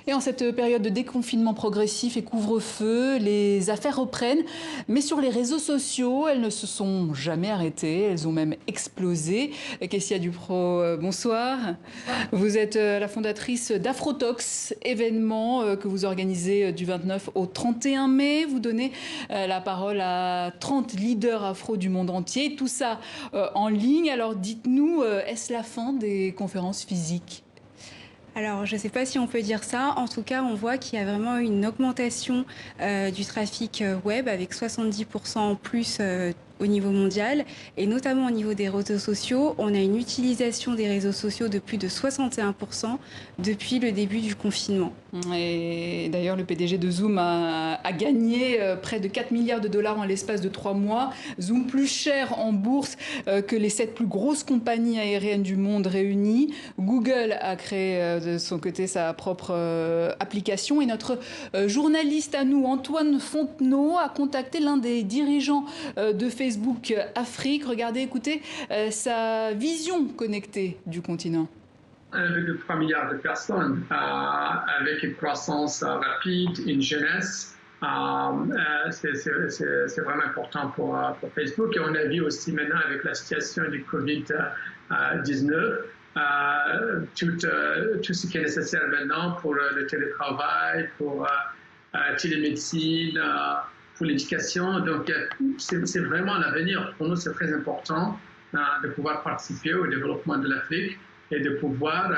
Et en cette période de déconfinement progressif et couvre-feu, les affaires reprennent. Mais sur les réseaux sociaux, elles ne se sont jamais arrêtées. Elles ont même explosé. Kessia Dupro, bonsoir. Vous êtes la fondatrice d'Afrotox, événement que vous organisez du 29 au 31 mai. Vous donnez la parole à 30 leaders afro du monde entier. Tout ça en ligne. Alors dites-nous, est-ce la fin des conférences physiques ? Alors, je ne sais pas si on peut dire ça. En tout cas, on voit qu'il y a vraiment une augmentation du trafic web avec 70% en plus au niveau mondial et notamment au niveau des réseaux sociaux. On a une utilisation des réseaux sociaux de plus de 61% depuis le début du confinement. Et d'ailleurs, le PDG de Zoom a gagné près de 4 milliards de dollars en l'espace de 3 mois. Zoom plus cher en bourse que les 7 plus grosses compagnies aériennes du monde réunies. Google a créé de son côté sa propre application. Et notre journaliste à nous, Antoine Fontenot, a contacté l'un des dirigeants de Facebook Afrique. Regardez, écoutez sa vision connectée du continent. 1,3 milliard de personnes avec une croissance rapide, une jeunesse. C'est vraiment important pour Facebook. Et on a vu aussi maintenant avec la situation du Covid-19, tout ce qui est nécessaire maintenant pour le télétravail, pour télémédecine, pour l'éducation. Donc, c'est vraiment l'avenir. Pour nous, c'est très important de pouvoir participer au développement de l'Afrique et de pouvoir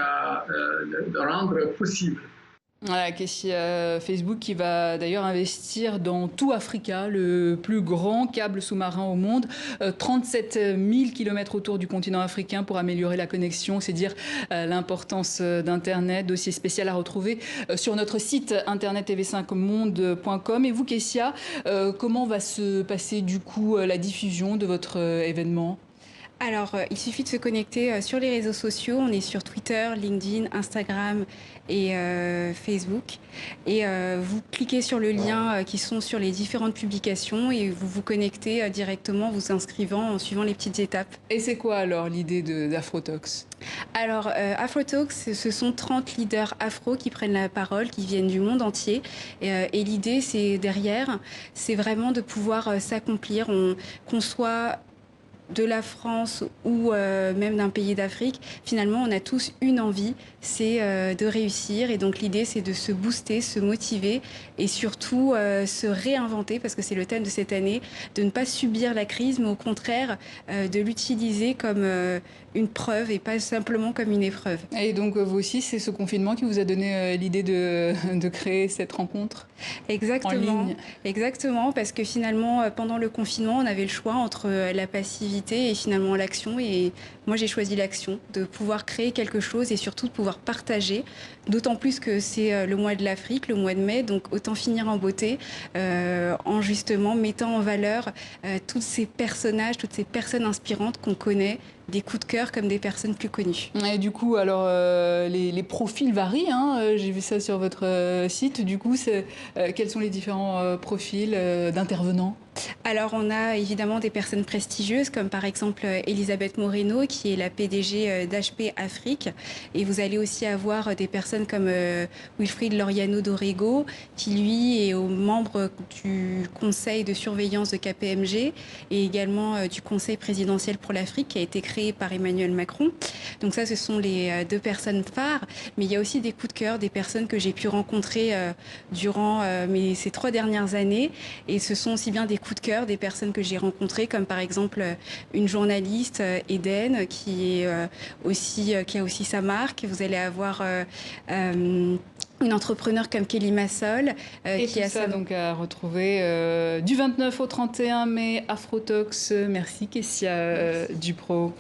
le rendre possible. Voilà, Facebook qui va d'ailleurs investir dans tout Africa, le plus grand câble sous-marin au monde, 37 000 km autour du continent africain pour améliorer la connexion. C'est dire l'importance d'Internet, dossier spécial à retrouver sur notre site internet tv5monde.com. Et vous, Kessia, comment va se passer du coup la diffusion de votre événement ? Alors, il suffit de se connecter sur les réseaux sociaux. On est sur Twitter, LinkedIn, Instagram et Facebook. Et vous cliquez sur le lien qui sont sur les différentes publications et vous vous connectez directement, vous inscrivant en suivant les petites étapes. Et c'est quoi alors l'idée d'Afrotox ? Alors, Afrotox, ce sont 30 leaders afro qui prennent la parole, qui viennent du monde entier. Et l'idée, c'est derrière, c'est vraiment de pouvoir s'accomplir, qu'on soit de la France ou même d'un pays d'Afrique, finalement, on a tous une envie, c'est de réussir. Et donc, l'idée, c'est de se booster, se motiver et surtout se réinventer, parce que c'est le thème de cette année, de ne pas subir la crise, mais au contraire, de l'utiliser comme une preuve et pas simplement comme une épreuve. Et donc, vous aussi, c'est ce confinement qui vous a donné l'idée de créer cette rencontre ? Exactement, en ligne. Exactement, parce que finalement, pendant le confinement, on avait le choix entre la passivité et finalement l'action. Et moi, j'ai choisi l'action, de pouvoir créer quelque chose et surtout de pouvoir partager. D'autant plus que c'est le mois de l'Afrique, le mois de mai, donc autant finir en beauté, en justement mettant en valeur tous ces personnages, toutes ces personnes inspirantes qu'on connaît, des coups de cœur comme des personnes plus connues. Et du coup, alors les profils varient, hein, j'ai vu ça sur votre site. Du coup, quels sont les différents profils d'intervenants ? Alors, on a évidemment des personnes prestigieuses, comme par exemple Elisabeth Moreno, qui est la PDG d'HP Afrique. Et vous allez aussi avoir des personnes comme Wilfried Loriano Dorrego, qui lui est membre du conseil de surveillance de KPMG et également du conseil présidentiel pour l'Afrique, qui a été créé par Emmanuel Macron. Donc ça, ce sont les deux personnes phares. Mais il y a aussi des coups de cœur, des personnes que j'ai pu rencontrer durant ces 3 dernières années. Et ce sont aussi bien des coups de cœur, des personnes que j'ai rencontrées, comme par exemple une journaliste, Eden, qui a aussi sa marque. Vous allez avoir une entrepreneur comme Kelly Massol. Et qui tout a ça donc à retrouver du 29 au 31 mai, Afrotox. Merci Kessia Dupro.